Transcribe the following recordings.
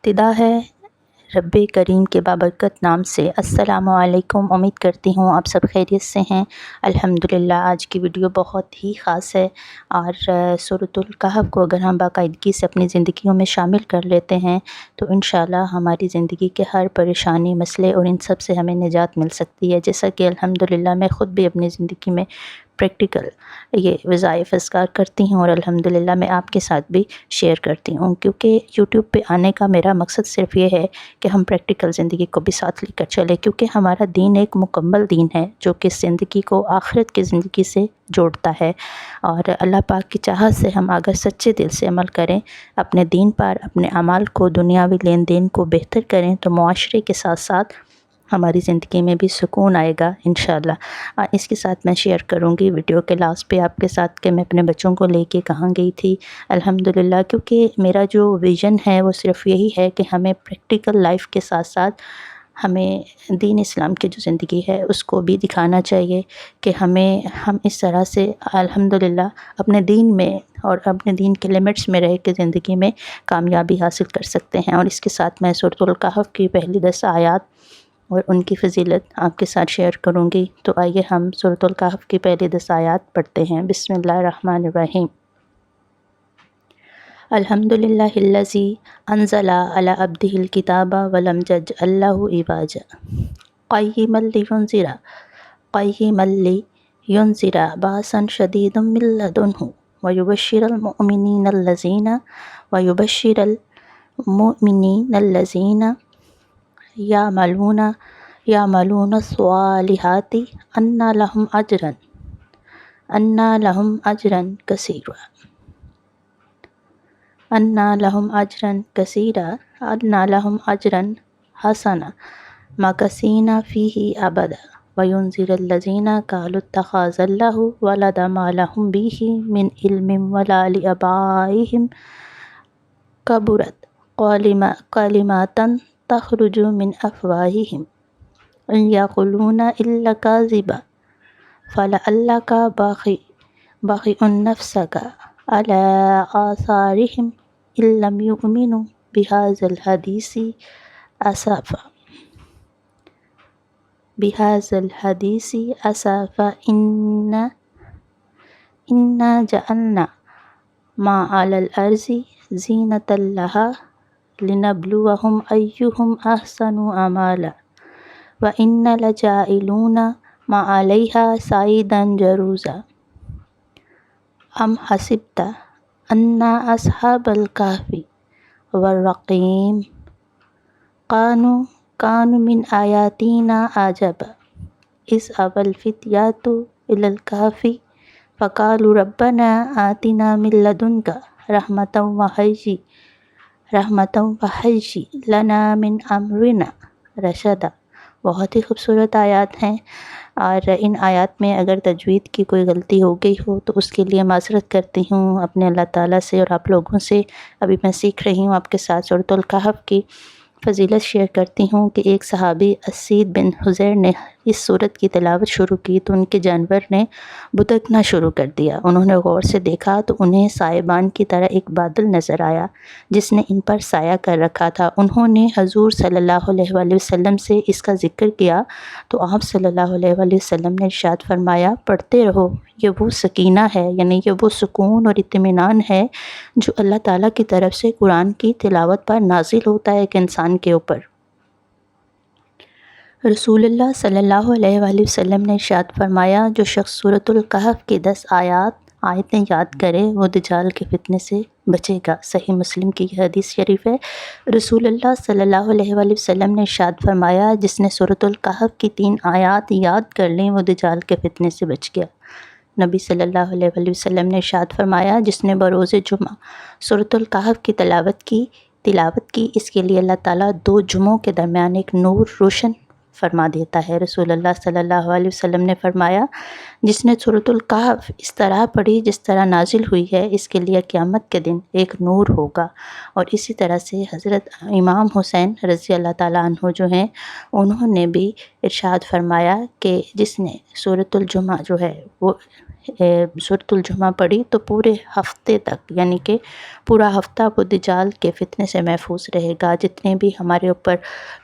ابتدا ہے رب کریم کے بابرکت نام سے۔ السلام علیکم، امید کرتی ہوں آپ سب خیریت سے ہیں۔ الحمدللہ آج کی ویڈیو بہت ہی خاص ہے، اور سورۃ الکہف کو اگر ہم باقاعدگی سے اپنی زندگیوں میں شامل کر لیتے ہیں تو انشاءاللہ ہماری زندگی کے ہر پریشانی، مسئلے اور ان سب سے ہمیں نجات مل سکتی ہے، جیسا کہ الحمدللہ میں خود بھی اپنی زندگی میں پریکٹیکل یہ وظائف اذکار کرتی ہوں، اور الحمدللہ میں آپ کے ساتھ بھی شیئر کرتی ہوں، کیونکہ یوٹیوب پہ آنے کا میرا مقصد صرف یہ ہے کہ ہم پریکٹیکل زندگی کو بھی ساتھ لے کر چلیں، کیونکہ ہمارا دین ایک مکمل دین ہے جو کہ زندگی کو آخرت کی زندگی سے جوڑتا ہے، اور اللہ پاک کی چاہت سے ہم اگر سچے دل سے عمل کریں، اپنے دین پر اپنے اعمال کو، دنیاوی لین دین کو بہتر کریں، تو معاشرے کے ساتھ ساتھ ہماری زندگی میں بھی سکون آئے گا انشاءاللہ۔ اس کے ساتھ میں شیئر کروں گی ویڈیو کے لاسٹ پہ آپ کے ساتھ کہ میں اپنے بچوں کو لے کے کہاں گئی تھی۔ الحمدللہ کیونکہ میرا جو ویژن ہے وہ صرف یہی ہے کہ ہمیں پریکٹیکل لائف کے ساتھ ساتھ ہمیں دین اسلام کی جو زندگی ہے اس کو بھی دکھانا چاہیے کہ ہم اس طرح سے الحمدللہ اپنے دین میں اور اپنے دین کے لمٹس میں رہ کے زندگی میں کامیابی حاصل کر سکتے ہیں۔ اور اس کے ساتھ میں سورۃ الکہف کی پہلی 10 آیات اور ان کی فضیلت آپ کے ساتھ شیئر کروں گی، تو آئیے ہم سورۃ الکہف کی پہلی 10 آیات پڑھتے ہیں۔ بسم اللہ الرحمن الرحیم۔ الحمدللہ الذی انزل علی عبدہ الکتاب ولم یجعل لہ عوجا قیما لینذر بأسا شدیدا من لدنہ ویبشر المؤمنین الذین یعملون الصالحات ان لہم اجرا حسنا ماکثین فیہ ابدا وینذر الذین قالوا اتخذ اللہ ولدا ما لہم بہ من علم ولا لآبائہم کبرت کلمۃ تخرج من افواہہم ان یقولون الا کذبا فلعلک باخع نفسک علی آثارہم ان لم یؤمنوا بہذا الحدیث اسفا انا جعلنا ما علی الارض زینۃ لہا لنبلوہم ایہم احسن عملا وإنا لجاعلون ما علیہا صعیدا جرزا ام حسبت ان اصحاب الکہف والرقیم كانوا من آیاتنا عجبا اذ آوى الفتية إلى الكهف فقالوا ربنا آتنا من لدنك رحمة وهيئ لنا من أمرنا رشدا۔ بہت ہی خوبصورت آیات ہیں، اور ان آیات میں اگر تجوید کی کوئی غلطی ہو گئی ہو تو اس کے لیے معذرت کرتی ہوں اپنے اللہ تعالیٰ سے اور آپ لوگوں سے۔ ابھی میں سیکھ رہی ہوں، آپ کے ساتھ سورۃ الکہف کی فضیلت شیئر کرتی ہوں کہ ایک صحابی اسید بن حضیر نے اس سورت کی تلاوت شروع کی تو ان کے جانور نے بتکنا شروع کر دیا۔ انہوں نے غور سے دیکھا تو انہیں سائبان کی طرح ایک بادل نظر آیا جس نے ان پر سایہ کر رکھا تھا۔ انہوں نے حضور صلی اللہ علیہ وآلہ وسلم سے اس کا ذکر کیا تو آپ صلی اللہ علیہ وآلہ وسلم نے ارشاد فرمایا، پڑھتے رہو، یہ وہ سکینہ ہے، یعنی یہ وہ سکون اور اطمینان ہے جو اللہ تعالیٰ کی طرف سے قرآن کی تلاوت پر نازل ہوتا ہے ایک انسان کے اوپر۔ رسول اللہ صلی اللہ علیہ وآلہ وسلم نے ارشاد فرمایا، جو شخص سورۃ الکہف کی 10 آیتیں یاد کرے وہ دجال کے فتنے سے بچے گا۔ صحیح مسلم کی یہ حدیث شریف ہے۔ رسول اللہ صلی اللہ علیہ وآلہ وسلم نے ارشاد فرمایا، جس نے سورۃ الکہف کی 3 آیات یاد کر لیں وہ دجال کے فتنے سے بچ گیا۔ نبی صلی اللہ علیہ وآلہ وسلم نے ارشاد فرمایا، جس نے بروز جمعہ سورۃ الکہف کی تلاوت کی اس کے لیے اللہ تعالیٰ 2 جمعوں کے درمیان ایک نور روشن فرما دیتا ہے۔ رسول اللہ صلی اللہ علیہ وسلم نے فرمایا، جس نے سورۃ الکہف اس طرح پڑھی جس طرح نازل ہوئی ہے اس کے لیے قیامت کے دن ایک نور ہوگا۔ اور اسی طرح سے حضرت امام حسین رضی اللہ تعالیٰ عنہ جو ہیں انہوں نے بھی ارشاد فرمایا کہ جس نے سورۃ الجمعہ جو ہے وہ سورۃ الجمعہ پڑھی تو پورے ہفتے تک، یعنی کہ پورا ہفتہ وہ دجال کے فتنے سے محفوظ رہے گا۔ جتنے بھی ہمارے اوپر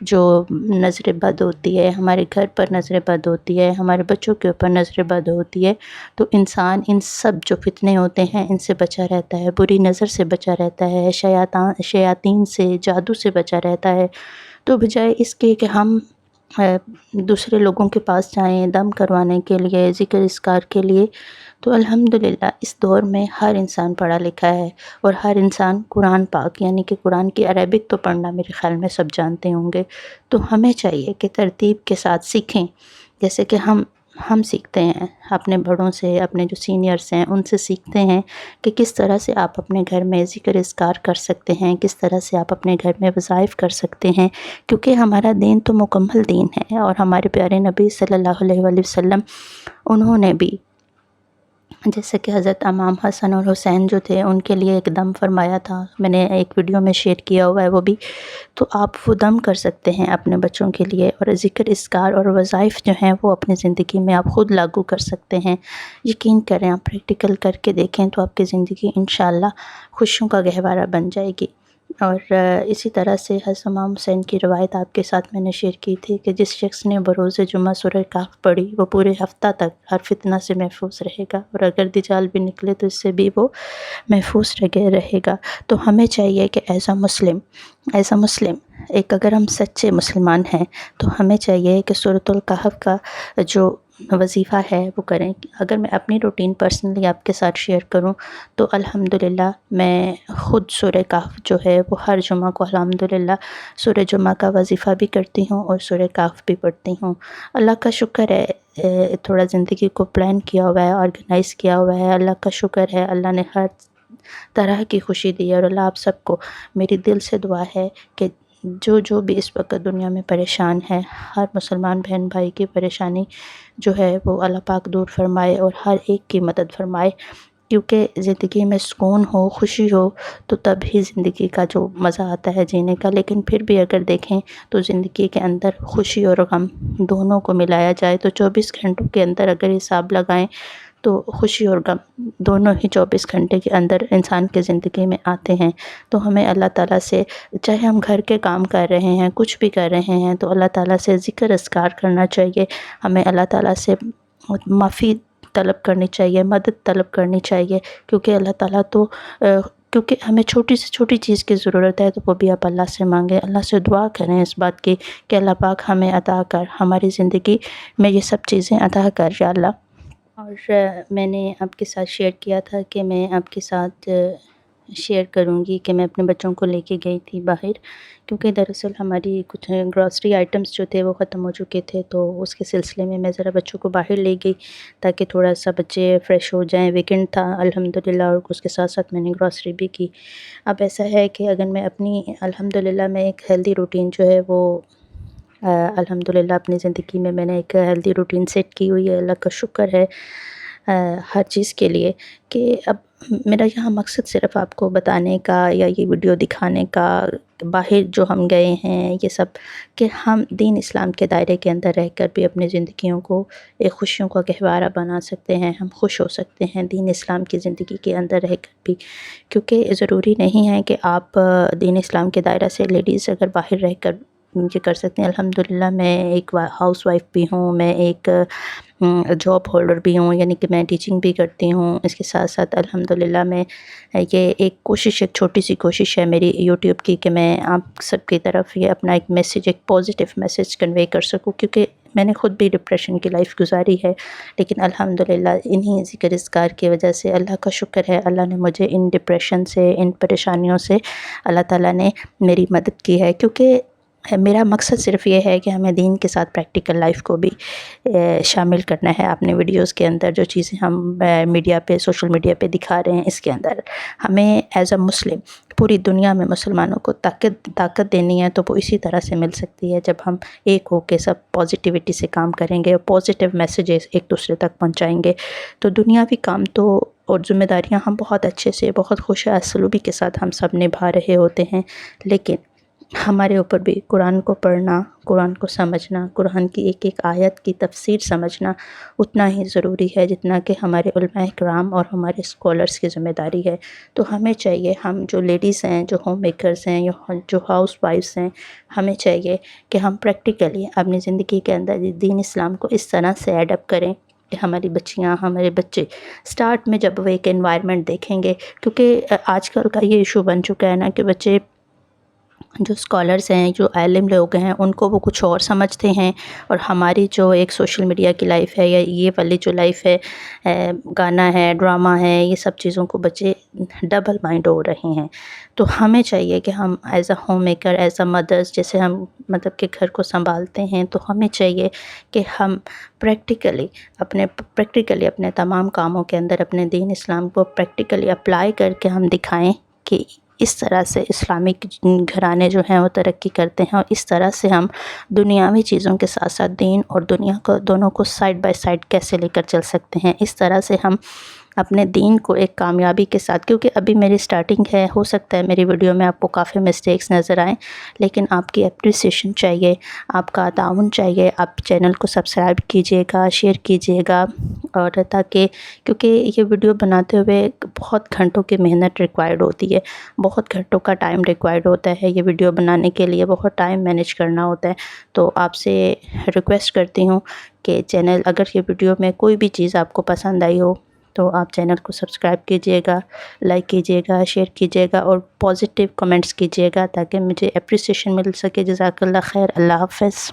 جو نظر بد ہوتی ہے، ہمارے گھر پر نظر بد ہوتی ہے، ہمارے بچوں کے اوپر نظر بد ہوتی ہے، تو انسان ان سب جو فتنے ہوتے ہیں ان سے بچا رہتا ہے، بری نظر سے بچا رہتا ہے، شیاطین سے، جادو سے بچا رہتا ہے۔ تو بجائے اس کے کہ ہم دوسرے لوگوں کے پاس جائیں دم کروانے کے لیے، ذکر اذکار کے لیے، تو الحمدللہ اس دور میں ہر انسان پڑھا لکھا ہے، اور ہر انسان قرآن پاک یعنی کہ قرآن کی عربک تو پڑھنا میرے خیال میں سب جانتے ہوں گے۔ تو ہمیں چاہیے کہ ترتیب کے ساتھ سیکھیں، جیسے کہ ہم سیکھتے ہیں اپنے بڑوں سے، اپنے جو سینئرز ہیں ان سے سیکھتے ہیں کہ کس طرح سے آپ اپنے گھر میں ذکر اذکار کر سکتے ہیں، کس طرح سے آپ اپنے گھر میں وظائف کر سکتے ہیں، کیونکہ ہمارا دین تو مکمل دین ہے، اور ہمارے پیارے نبی صلی اللہ علیہ وآلہ وسلم انہوں نے بھی، جیسے کہ حضرت امام حسن اور حسین جو تھے ان کے لیے ایک دم فرمایا تھا، میں نے ایک ویڈیو میں شیئر کیا ہوا ہے وہ بھی، تو آپ وہ دم کر سکتے ہیں اپنے بچوں کے لیے، اور ذکر اذکار اور وظائف جو ہیں وہ اپنی زندگی میں آپ خود لاگو کر سکتے ہیں۔ یقین کریں، آپ پریکٹیکل کر کے دیکھیں تو آپ کی زندگی انشاءاللہ خوشیوں کا گہوارہ بن جائے گی۔ اور اسی طرح سے حضرت امام حسین کی روایت آپ کے ساتھ میں نے شیئر کی تھی کہ جس شخص نے بروز جمعہ سورہ کہف پڑھی وہ پورے ہفتہ تک ہر فتنہ سے محفوظ رہے گا، اور اگر دجال بھی نکلے تو اس سے بھی وہ محفوظ رہے گا۔ تو ہمیں چاہیے کہ ایز اے مسلم ایک اگر ہم سچے مسلمان ہیں تو ہمیں چاہیے کہ سورۃ الکہف کا جو وظیفہ ہے وہ کریں۔ اگر میں اپنی روٹین پرسنلی آپ کے ساتھ شیئر کروں تو الحمدللہ میں خود سورہ کہف جو ہے وہ ہر جمعہ کو الحمدللہ سورہ جمعہ کا وظیفہ بھی کرتی ہوں اور سورہ کہف بھی پڑھتی ہوں۔ اللہ کا شکر ہے، تھوڑا زندگی کو پلان کیا ہوا ہے، آرگنائز کیا ہوا ہے، اللہ کا شکر ہے، اللہ نے ہر طرح کی خوشی دی ہے، اور اللہ آپ سب کو، میری دل سے دعا ہے کہ جو بھی اس وقت دنیا میں پریشان ہے، ہر مسلمان بہن بھائی کی پریشانی جو ہے وہ اللہ پاک دور فرمائے اور ہر ایک کی مدد فرمائے، کیونکہ زندگی میں سکون ہو، خوشی ہو تو تب ہی زندگی کا جو مزہ آتا ہے جینے کا۔ لیکن پھر بھی اگر دیکھیں تو زندگی کے اندر خوشی اور غم دونوں کو ملایا جائے تو 24 گھنٹوں کے اندر اگر حساب لگائیں تو خوشی اور غم دونوں ہی 24 گھنٹے کے اندر انسان کے زندگی میں آتے ہیں۔ تو ہمیں اللہ تعالیٰ سے، چاہے ہم گھر کے کام کر رہے ہیں، کچھ بھی کر رہے ہیں، تو اللہ تعالیٰ سے ذکر اذکار کرنا چاہیے، ہمیں اللہ تعالیٰ سے معافی طلب کرنی چاہیے، مدد طلب کرنی چاہیے، کیونکہ اللہ تعالیٰ تو کیونکہ ہمیں چھوٹی سے چھوٹی چیز کی ضرورت ہے تو وہ بھی آپ اللہ سے مانگیں، اللہ سے دعا کریں اس بات کی کہ اللہ پاک ہمیں عطا کر، ہماری زندگی میں یہ سب چیزیں عطا کر یا اللہ۔ اور میں نے آپ کے ساتھ شیئر کیا تھا کہ میں آپ کے ساتھ شیئر کروں گی کہ میں اپنے بچوں کو لے کے گئی تھی باہر، کیونکہ دراصل ہماری کچھ گروسری آئٹمس جو تھے وہ ختم ہو چکے تھے، تو اس کے سلسلے میں ذرا بچوں کو باہر لے گئی تاکہ تھوڑا سا بچے فریش ہو جائیں، ویکنڈ تھا الحمدللہ، اور اس کے ساتھ ساتھ میں نے گروسری بھی کی۔ اب ایسا ہے کہ اگر میں اپنی الحمدللہ میں ایک ہیلدی روٹین جو ہے وہ الحمدللہ اپنی زندگی میں نے ایک ہیلدی روٹین سیٹ کی ہوئی ہے، اللہ کا شکر ہے ہر چیز کے لیے، کہ اب میرا یہاں مقصد صرف آپ کو بتانے کا یا یہ ویڈیو دکھانے کا باہر جو ہم گئے ہیں یہ سب، کہ ہم دین اسلام کے دائرے کے اندر رہ کر بھی اپنی زندگیوں کو ایک خوشیوں کا گہوارہ بنا سکتے ہیں، ہم خوش ہو سکتے ہیں دین اسلام کی زندگی کے اندر رہ کر بھی، کیونکہ ضروری نہیں ہے کہ آپ دین اسلام کے دائرہ سے لیڈیز اگر باہر رہ کر یہ کر سکتے ہیں۔ الحمدللہ میں ایک ہاؤس وائف بھی ہوں، میں ایک جاب ہولڈر بھی ہوں، یعنی کہ میں ٹیچنگ بھی کرتی ہوں، اس کے ساتھ ساتھ الحمدللہ میں یہ ایک کوشش، ایک چھوٹی سی کوشش ہے میری یوٹیوب کی کہ میں آپ سب کی طرف یہ اپنا ایک میسیج، ایک پازیٹیو میسیج کنوے کر سکوں، کیونکہ میں نے خود بھی ڈپریشن کی لائف گزاری ہے، لیکن الحمدللہ انہی ذکر اذکار کی وجہ سے اللہ کا شکر ہے، اللہ نے مجھے ان ڈپریشن سے، ان پریشانیوں سے اللہ تعالیٰ نے میری مدد کی ہے، کیونکہ میرا مقصد صرف یہ ہے کہ ہمیں دین کے ساتھ پریکٹیکل لائف کو بھی شامل کرنا ہے اپنے ویڈیوز کے اندر، جو چیزیں ہم میڈیا پہ، سوشل میڈیا پہ دکھا رہے ہیں، اس کے اندر ہمیں ایز اے مسلم پوری دنیا میں مسلمانوں کو طاقت دینی ہے، تو وہ اسی طرح سے مل سکتی ہے جب ہم ایک ہو کے سب پازیٹیوٹی سے کام کریں گے اور پازیٹیو میسیجز ایک دوسرے تک پہنچائیں گے، تو دنیاوی کام تو اور ذمہ داریاں ہم بہت اچھے سے، بہت خوش اسلوبی کے ساتھ ہم سب نبھا رہے ہوتے ہیں، لیکن ہمارے اوپر بھی قرآن کو پڑھنا، قرآن کو سمجھنا، قرآن کی ایک ایک آیت کی تفسیر سمجھنا اتنا ہی ضروری ہے جتنا کہ ہمارے علماء کرام اور ہمارے اسکالرس کی ذمہ داری ہے۔ تو ہمیں چاہیے، ہم جو لیڈیز ہیں، جو ہوم میکرز ہیں، یا جو ہاؤس وائفس ہیں، ہمیں چاہیے کہ ہم پریکٹیکلی اپنی زندگی کے اندر دین اسلام کو اس طرح سے ایڈاپٹ کریں کہ ہماری بچیاں، ہمارے بچے سٹارٹ میں جب وہ ایک انوائرمنٹ دیکھیں گے، کیونکہ آج کل کا یہ ایشو بن چکا ہے نا کہ بچے جو اسکالرس ہیں، جو عالم لوگ ہیں، ان کو وہ کچھ اور سمجھتے ہیں، اور ہماری جو ایک سوشل میڈیا کی لائف ہے، یا یہ والی جو لائف ہے، گانا ہے، ڈرامہ ہے، یہ سب چیزوں کو بچے ڈبل مائنڈ ہو رہے ہیں۔ تو ہمیں چاہیے کہ ہم as a home maker, as a مدرس، جیسے ہم مطلب کہ گھر کو سنبھالتے ہیں، تو ہمیں چاہیے کہ ہم پریکٹیکلی اپنے تمام کاموں کے اندر اپنے دین اسلام کو پریکٹیکلی اپلائی کر کے ہم دکھائیں کہ اس طرح سے اسلامک گھرانے جو ہیں وہ ترقی کرتے ہیں، اور اس طرح سے ہم دنیاوی چیزوں کے ساتھ ساتھ دین اور دنیا کو دونوں کو سائڈ بائی سائڈ کیسے لے کر چل سکتے ہیں۔ اس طرح سے ہم اپنے دین کو ایک کامیابی کے ساتھ، کیونکہ ابھی میری سٹارٹنگ ہے، ہو سکتا ہے میری ویڈیو میں آپ کو کافی مسٹیکس نظر آئیں، لیکن آپ کی اپریسیشن چاہیے، آپ کا تعاون چاہیے۔ آپ چینل کو سبسکرائب کیجئے گا، شیئر کیجئے گا، اور تاکہ، کیونکہ یہ ویڈیو بناتے ہوئے بہت گھنٹوں کی محنت ریکوائرڈ ہوتی ہے، بہت گھنٹوں کا ٹائم ریکوائرڈ ہوتا ہے یہ ویڈیو بنانے کے لیے، بہت ٹائم مینیج کرنا ہوتا ہے۔ تو آپ سے ریکویسٹ کرتی ہوں کہ چینل، اگر یہ ویڈیو میں کوئی بھی چیز آپ کو پسند آئی ہو تو آپ چینل کو سبسکرائب کیجئے گا، لائک کیجئے گا، شیئر کیجئے گا، اور پازیٹیو کمنٹس کیجئے گا تاکہ مجھے اپریسیشن مل سکے۔ جزاک اللہ خیر، اللہ حافظ۔